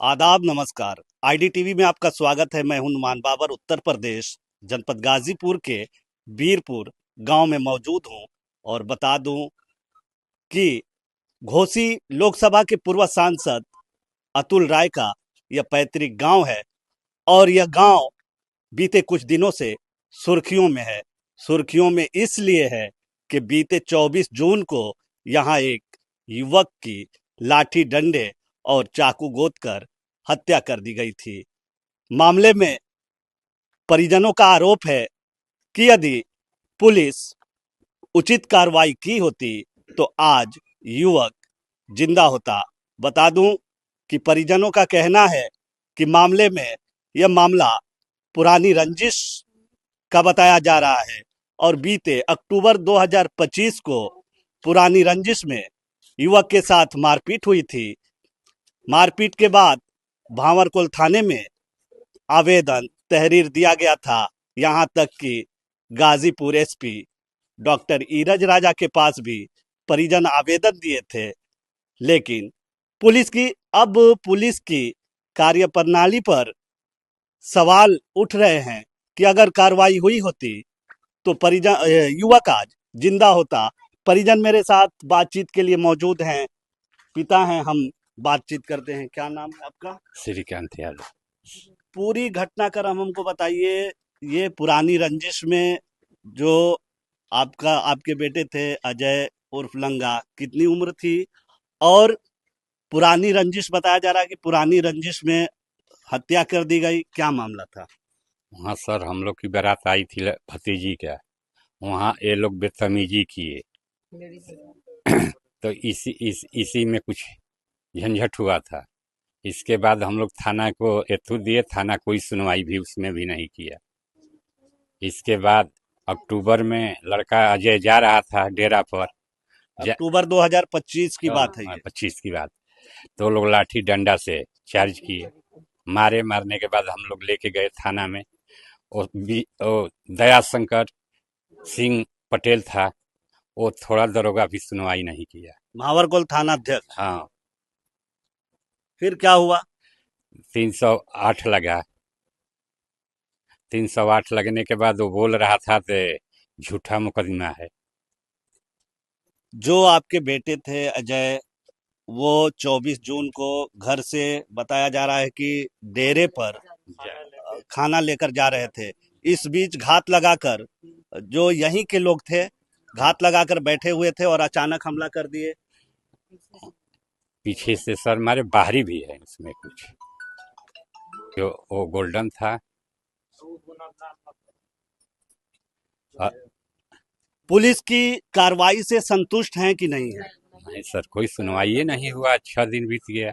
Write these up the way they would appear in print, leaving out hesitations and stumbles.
आदाब नमस्कार। आईडीटीवी में आपका स्वागत है। मैं हूं नुमान बाबर, उत्तर प्रदेश जनपद गाजीपुर के बीरपुर गांव में मौजूद हूं। और बता दूं कि घोसी लोकसभा के पूर्व सांसद अतुल राय का यह पैतृक गांव है। और यह गांव बीते कुछ दिनों से सुर्खियों में है। सुर्खियों में इसलिए है कि बीते 24 जून को यहां एक युवक की लाठी डंडे और चाकू गोद कर हत्या कर दी गई थी। मामले में परिजनों का आरोप है कि यदि पुलिस उचित कार्रवाई की होती तो आज युवक जिंदा होता। बता दूं कि परिजनों का कहना है कि मामले में यह मामला पुरानी रंजिश का बताया जा रहा है। और बीते अक्टूबर 2025 को पुरानी रंजिश में युवक के साथ मारपीट हुई थी। मारपीट के बाद भांवरकुल थाने में आवेदन तहरीर दिया गया था। यहां तक कि गाजीपुर एसपी डॉक्टर ईरज राजा के पास भी परिजन आवेदन दिए थे। लेकिन पुलिस की कार्यप्रणाली पर सवाल उठ रहे हैं कि अगर कार्रवाई हुई होती तो परिजन युवक आज जिंदा होता। परिजन मेरे साथ बातचीत के लिए मौजूद हैं। पिता हैं, हम बातचीत करते हैं। क्या नाम है आपका? श्रीकांत यादव। पूरी घटनाक्रम हमको बताइए। ये पुरानी रंजिश में जो आपके बेटे थे अजय उर्फ लंगा, कितनी उम्र थी? और पुरानी रंजिश बताया जा रहा है कि पुरानी रंजिश में हत्या कर दी गई, क्या मामला था? वहाँ सर हम लोग की बारात आई थी भतीजी का। वहाँ ये लोग बदतमीजी किए तो इसी में कुछ झंझट हुआ था। इसके बाद हम लोग थाना को एतू दिए, थाना कोई सुनवाई भी उसमें भी नहीं किया। इसके बाद अक्टूबर में लड़का अजय जा रहा था डेरा पर। अक्टूबर 2025 की बात है ये। 25 की बात। तो लोग लाठी डंडा से चार्ज किए, मारने के बाद हम लोग लेके गए थाना में। वो दया शंकर सिंह पटेल था, वो थोड़ा दरोगा भी सुनवाई नहीं किया। भांवरकुल थाना अध्यक्ष। हाँ, फिर क्या हुआ? 308 लगा। 308 लगने के बाद वो बोल रहा था कि झूठा मुकदमा है। जो आपके बेटे थे अजय, वो 24 जून को घर से बताया जा रहा है कि डेरे पर खाना लेकर जा रहे थे। इस बीच घात लगाकर, जो यहीं के लोग थे, घात लगाकर बैठे हुए थे और अचानक हमला कर दिए। पीछे से सर मारे, बाहरी भी है इसमें कुछ। जो वो गोल्डन था। पुलिस की कार्रवाई से संतुष्ट हैं कि नहीं है? नहीं सर, कोई सुनवाई नहीं हुआ। 6 दिन बीत गया,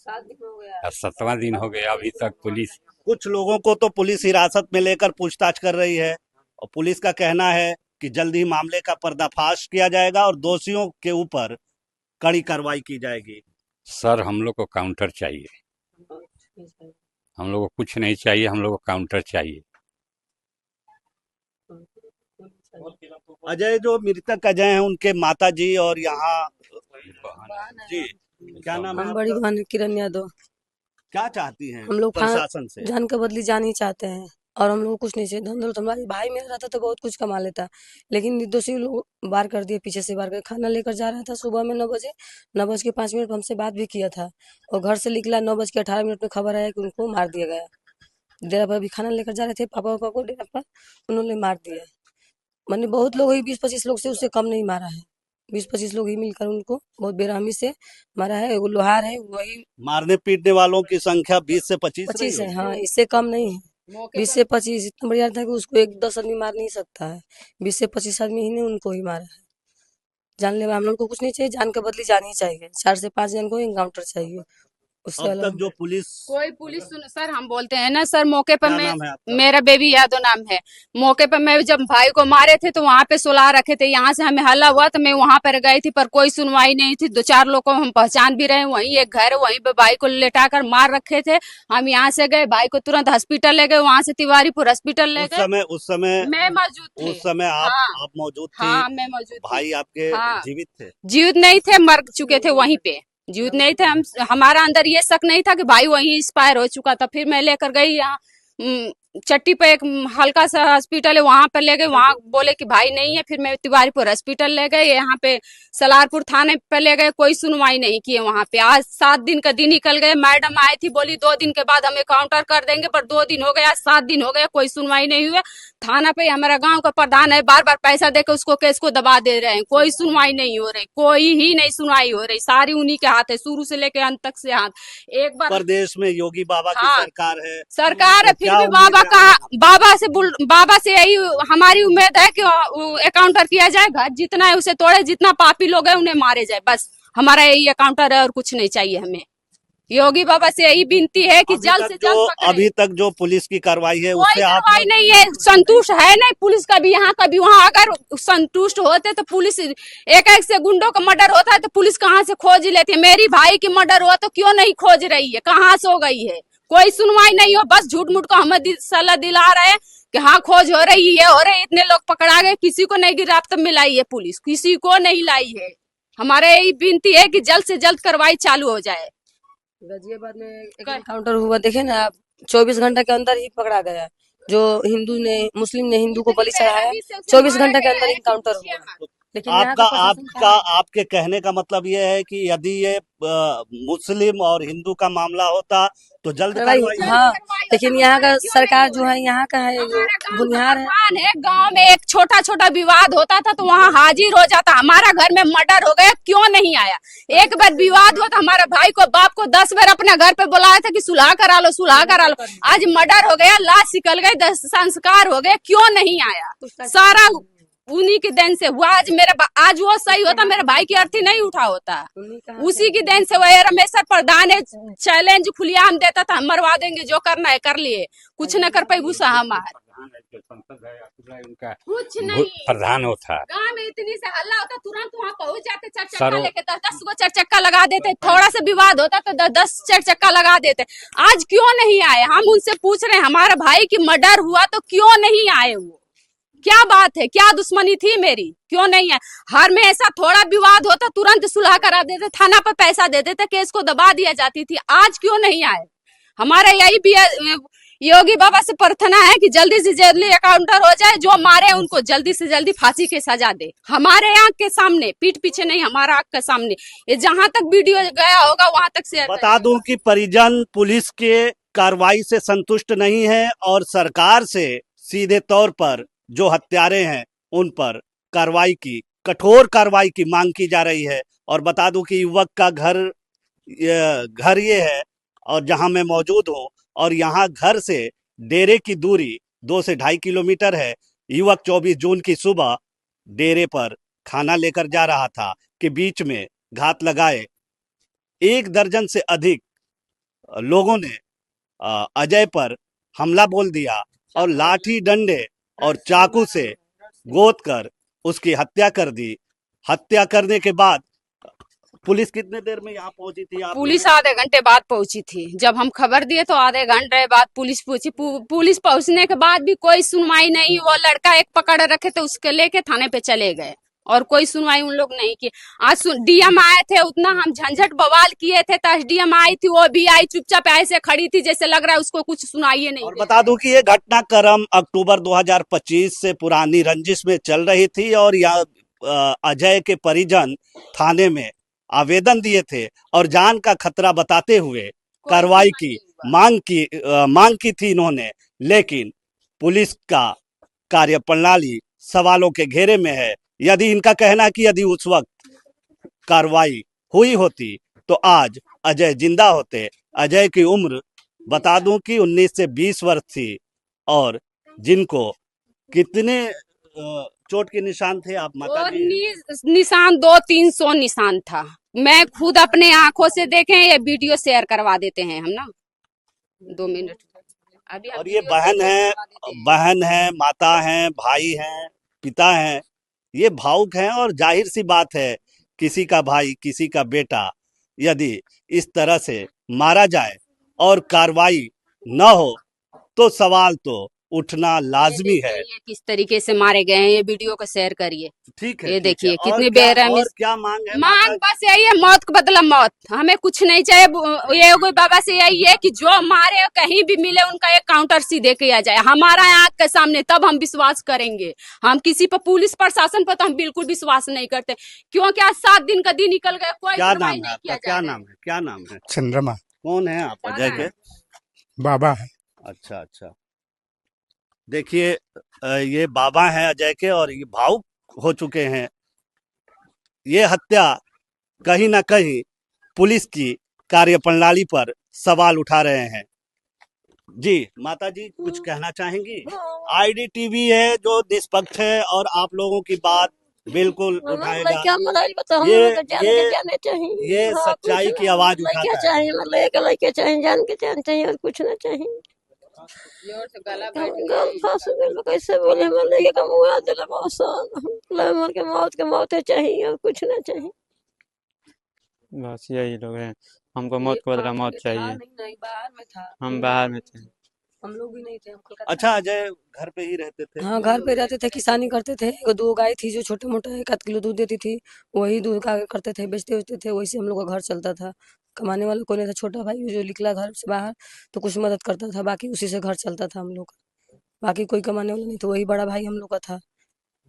7वां दिन हो गया, अभी तक पुलिस। कुछ लोगों को तो पुलिस हिरासत में लेकर पूछताछ कर रही है और पुलिस का कहना है कि जल्द ही मामले का पर्दाफाश किया जाएगा और दोषियों के ऊपर कड़ी कार्रवाई की जाएगी। सर हम लोग को काउंटर चाहिए, हम लोग को कुछ नहीं चाहिए, हम लोग को काउंटर चाहिए। अजय, जो मृतक अजय हैं, उनके माता जी और यहाँ जी, क्या नाम है हम बड़ी आपका? बहन किरण यादव। क्या चाहती हैं हम लोग प्रशासन से? जान का बदली जान ही चाहते हैं और हम लोग कुछ नहीं चाहिए। धन दौलत हमारे भाई मेरा रहता तो बहुत कुछ कमा लेता, लेकिन निर्दोषी लोग वार कर दिए, पीछे से वार कर। खाना लेकर जा रहा था सुबह में 9 बजे, 9:05 पर हमसे बात भी किया था और घर से निकला 9:18 में खबर आया कि उनको मार दिया गया। डेरा पर भी खाना लेकर जा रहे थे पापा को डेरा पर, उन्होंने मार दिया। मैंने बहुत लोग ही 20-25 लोग से, उससे कम नहीं मारा है। 20-25 लोग ही मिलकर उनको बहुत बेरहमी से मारा है। वो लोहार है, वही मारने पीटने वालों की संख्या 20 से 25 रही 25 है। होगी। हाँ, इससे कम नहीं है। 20 से 25 इतना बढ़िया था कि उसको 1-10 आदमी मार नहीं सकता है। 20 से 25 आदमी ही ने उनको ही मारा है। जानलेवा हम लोग को कुछ नहीं चाहिए, जान का बदली जानी ही चाहिए। 4 से 5 जन को एनकाउंटर चाहिए, उससे अब अलावा तक जो पुलिस कोई पुलिस सुन सर, हम बोलते हैं ना सर, मौके पर क्या मैं, नाम है आपका? मेरा बेबी यादव नाम है। मौके पर मैं जब भाई को मारे थे तो वहां पे सुला रखे थे, यहाँ से हमें हल्ला हुआ तो मैं वहां पर गई थी, पर कोई सुनवाई नहीं थी। 2-4 लोग को हम पहचान भी रहे, वहीं एक घर, वहीं पे भाई को लेटा कर मार रखे थे। हम यहाँ से गए, भाई को तुरंत हॉस्पिटल ले गए, वहां से तिवारीपुर हॉस्पिटल ले गए। मैं मौजूद थे। उस समय हाँ, आप मौजूद थी? हाँ मैं मौजूद थी। भाई आपके हाँ, जीवित थे? जीवित नहीं थे, मर चुके थे वहीं पे। जीवित नहीं थे हम। हमारा अंदर ये शक नहीं था कि भाई वहीं एक्सपायर हो चुका था। फिर मैं लेकर गई यहाँ चट्टी पे एक हल्का सा हॉस्पिटल है, वहां पर ले गए, वहां बोले कि भाई नहीं है। फिर मैं तिवारीपुर हॉस्पिटल ले गए, यहाँ पे सलारपुर थाने पे ले गए, कोई सुनवाई नहीं किए वहां पे। आज 7 दिन का दिन निकल गए। मैडम आई थी, बोली 2 दिन के बाद हमें काउंटर कर देंगे, पर 2 दिन हो गया, 7 दिन हो गया, कोई सुनवाई नहीं हुआ। थाना पे हमारा गांव का प्रधान है, बार बार पैसा देकर उसको केस को दबा दे रहे हैं, कोई सुनवाई नहीं हो रही, कोई ही नहीं सुनवाई हो रही। सारी उन्हीं के हाथ है, शुरू से लेके अंत तक से हाथ। एक बार प्रदेश में योगी बाबा की हाँ, सरकार है, सरकार है, तो फिर क्या भी उम्मीद बाबा है का आपको? बाबा से यही हमारी उम्मीद है कि एकाउंटर किया जाए, घर जितना है उसे तोड़े, जितना पापी लोग है उन्हें मारे जाए, बस हमारा यही एकाउंटर है और कुछ नहीं चाहिए हमें। योगी बाबा से यही विनती है कि जल्द से जल्द पकड़े। अभी तक जो पुलिस की कार्रवाई है कोई उससे आप कार्रवाई नहीं है, संतुष्ट है नहीं पुलिस का भी यहाँ का भी वहाँ। अगर संतुष्ट होते तो पुलिस एक एक से गुंडों का मर्डर होता है तो पुलिस कहाँ से खोज लेती है। मेरी भाई की मर्डर हुआ तो क्यों नहीं खोज रही है, कहाँ से हो गई है? कोई सुनवाई नहीं हो, बस झूठ मूठ को हमें सलाह दिला रहे हैं कि हाँ खोज हो रही है, हो रही है। इतने लोग पकड़ा गए, किसी को नहीं गिरफ्तार मिलाई है पुलिस, किसी को नहीं लाई है। हमारे यही विनती है कि जल्द से जल्द कार्रवाई चालू हो जाए। गाजियाबाद में एक एनकाउंटर हुआ, देखे ना आप, 24 घंटे के अंदर ही पकड़ा गया। जो हिंदू ने मुस्लिम ने हिंदू को बलि चढ़ाया, 24 घंटे के अंदर एनकाउंटर हुआ। लेकिन यहाँ आपका का प्रशासन आपका क्या है? आपके कहने का मतलब ये है कि यदि ये मुस्लिम और हिंदू का मामला होता तो जल्द कार्रवाई कार्रवाई हाँ, लेकिन यहाँ का सरकार जो है, यहाँ का है जो बुनियाद है। प्रधान है, गांव में एक छोटा छोटा विवाद होता था तो वहाँ हाजिर हो जाता। हमारा घर में मर्डर हो गया, क्यों नहीं आया? एक बार विवाद हुआ तो हमारा भाई को बाप को 10 बार अपने घर पे बुलाया था कि सुलह करा लो, सुलह करा लो। आज मर्डर हो गया, लाश निकल गई, 10 संस्कार हो गए, क्यों नहीं आया? सारा उन्हीं की देन से हुआ। आज वो सही होता, मेरे भाई की अर्थी नहीं उठा होता। उसी की देन से वह रमेश्वर प्रधान है, चैलेंज खुलेआम देता था, हम मरवा देंगे, जो करना है कर लिए, कुछ न कर पाई भूसा हमार उनका कुछ नहीं। प्रधान वो था। गांव में इतनी से हल्ला होता, तुरंत वहाँ पहुंच जाते, 4 चक्का सरो- लेके 10 गो 4 चक्का लगा देते। थोड़ा सा विवाद होता तो 10 4 चक्का लगा देते। आज क्यों नहीं आए? हम उनसे पूछ रहे हैं, हमारे भाई की मर्डर हुआ तो क्यों नहीं आए? वो क्या बात है, क्या दुश्मनी थी मेरी, क्यों नहीं है? हर में ऐसा थोड़ा विवाद होता तुरंत सुलह करा देते, थाना पर पैसा दे देते, केस को दबा दिया जाती थी। आज क्यों नहीं आए? हमारा यही भी योगी बाबा से प्रार्थना है कि जल्दी से जल्दी एकाउंटर हो जाए, जो मारे उनको जल्दी से जल्दी फांसी की सजा दे, हमारे आंख के सामने, पीठ पीछे नहीं, हमारा आंख के सामने। ये जहां तक वीडियो गया होगा वहां तक शेयर बता दूं कि परिजन पुलिस के कार्रवाई से संतुष्ट नहीं है और सरकार से सीधे तौर पर जो हत्यारे हैं उन पर कार्रवाई की, कठोर कार्रवाई की मांग की जा रही है। और बता दूं कि युवक का घर ये है और जहां मैं मौजूद हूं, और यहाँ घर से डेरे की दूरी 2 से 2.5 किलोमीटर है। युवक 24 जून की सुबह डेरे पर खाना लेकर जा रहा था कि बीच में घात लगाए 1 दर्जन से अधिक लोगों ने अजय पर हमला बोल दिया और लाठी डंडे और चाकू से गोद कर उसकी हत्या कर दी। हत्या करने के बाद पुलिस कितने देर में यहाँ पहुंची थी? आप पुलिस आधे घंटे बाद पहुंची थी। जब हम खबर दिए तो आधे घंटे बाद पुलिस पहुंची। पुलिस पहुंचने के बाद भी कोई सुनवाई नहीं। वो लड़का एक पकड़ रखे थे, उसके लेके थाने पे चले गए और कोई सुनवाई उन लोग नहीं की। आज डीएम आए थे, उतना हम झंझट बवाल किए थे, तो एसडीएम आई थी, वो भी आई, चुपचाप ऐसे खड़ी थी जैसे लग रहा है उसको कुछ सुनाइए नहीं। और बता दूं कि ये घटनाक्रम अक्टूबर 2025 से पुरानी रंजिश में चल रही थी और यह अजय के परिजन थाने में आवेदन दिए थे और जान का खतरा बताते हुए कार्रवाई की मांग की थी इन्होंने। लेकिन पुलिस का कार्यप्रणाली सवालों के घेरे में है। यदि इनका कहना कि यदि उस वक्त कार्रवाई हुई होती तो आज अजय जिंदा होते। अजय की उम्र बता दूं कि 19 से 20 वर्ष थी और जिनको कितने चोट के निशान थे आप माता जी? निशान 200-300 निशान था। मैं खुद अपने आंखों से देखे, ये वीडियो शेयर करवा देते हैं हम ना, 2 मिनट अभी। और ये बहन है, माता है, भाई हैं, पिता हैं, ये भावुक हैं और जाहिर सी बात है किसी का भाई, किसी का बेटा यदि इस तरह से मारा जाए और कार्रवाई न हो तो सवाल तो उठना लाजमी है। ये किस तरीके से मारे गए हैं, ये वीडियो को शेयर करिए। ठीक है, ये ठीक है। देखिए और कितनी क्या, बेरहमी और क्या मांग है मांग माता? बस यही है, मौत को बदला मौत, हमें कुछ नहीं चाहिए। ये कोई बाबा से यही है कि जो मारे कहीं भी मिले उनका एक काउंटर सीधे किया जाए हमारा आंख के सामने, तब हम विश्वास करेंगे। हम किसी पर, पुलिस प्रशासन पर तो हम बिल्कुल विश्वास नहीं करते, क्योंकि आज 7 दिन का दिन निकल गया, कोई क्या सुनवाई नाम है नहीं आपका? किया क्या जा रहा है। नाम है? क्या नाम है? चंद्रमा कौन है आप अजय के? बाबा है। अच्छा, अच्छा। देखिए, ये बाबा हैं अजय के और ये भावुक हो चुके हैं। ये हत्या कहीं ना कहीं पुलिस की कार्यप्रणाली पर सवाल उठा रहे हैं। जी माता जी, कुछ कहना चाहेंगी? आईडीटीवी है जो निष्पक्ष है और आप लोगों की बात बिल्कुल उठाएगा। क्या मलाई बता हम ये लोग को जाने ये के जाने चाहिए। ये हाँ, सच्चाई कुछ की नहीं, आवाज लड़के उठाता है। चाहिए, लड़के चाहिए, जान के जान चाहिए और कुछ ना चाहिए। जोर से गला हम बैठ गल फंस गए, कैसे बोले हम लड़के का मुआ दिल मौत के मौत चाहिए और कुछ ना चाहिए। बस यही लोग हैं। हमको मौत को बदला मौत चाहिए। नहीं, बाहर में था, हम बाहर में थे। हम लोग भी नहीं थे, हम कोलकाता अच्छा, अजय घर पे ही रहते थे? हाँ, घर पे रहते थे, किसानी करते थे। एगो 2 गाय थी जो छोटे मोटा 1 आध किलो दूध देती थी, वही दूध का करते थे, बेचते थे, वही से हम लोग का घर चलता था। कमाने वाला कोई नहीं था, छोटा भाई जो निकला घर से बाहर तो कुछ मदद करता था, बाकी उसी से घर चलता था हम लोग का। बाकी कोई कमाने वाला नहीं था, वही बड़ा भाई हम लोग का था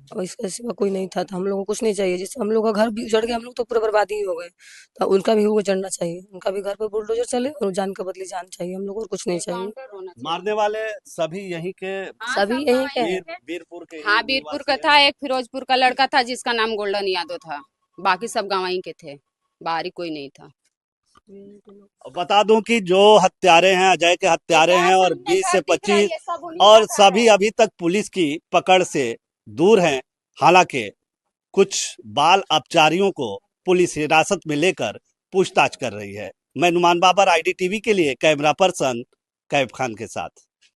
और इसके सिवा कोई नहीं था। तो हम लोग को कुछ नहीं चाहिए, जिससे हम लोग का घर भी उजड़ गया, हम लोग तो पूरा बर्बादी ही हो गए। तो उनका भी उजड़ना चाहिए, उनका भी घर पे बुलडोजर चले और जान के बदले जान चाहिए, हम लोग को और कुछ नहीं चाहिए। मारने वाले सभी यहीं के सभी यहीं के हैं। वीरपुर के ही हाँ, वीरपुर निवासी का हैं। था, एक फिरोजपुर का लड़का था जिसका नाम गोल्डन यादव था, बाकी सब गाँव के थे, बाहरी कोई नहीं था। बता दूं कि जो हत्यारे हैं अजय के हत्यारे हैं और 20 से 25 और सभी अभी तक पुलिस की पकड़ से दूर हैं। हालांकि कुछ बाल अपचारियों को पुलिस हिरासत में लेकर पूछताछ कर रही है। मैं नुमान बाबर, आईडीटीवी के लिए कैमरा पर्सन कैफ खान के साथ।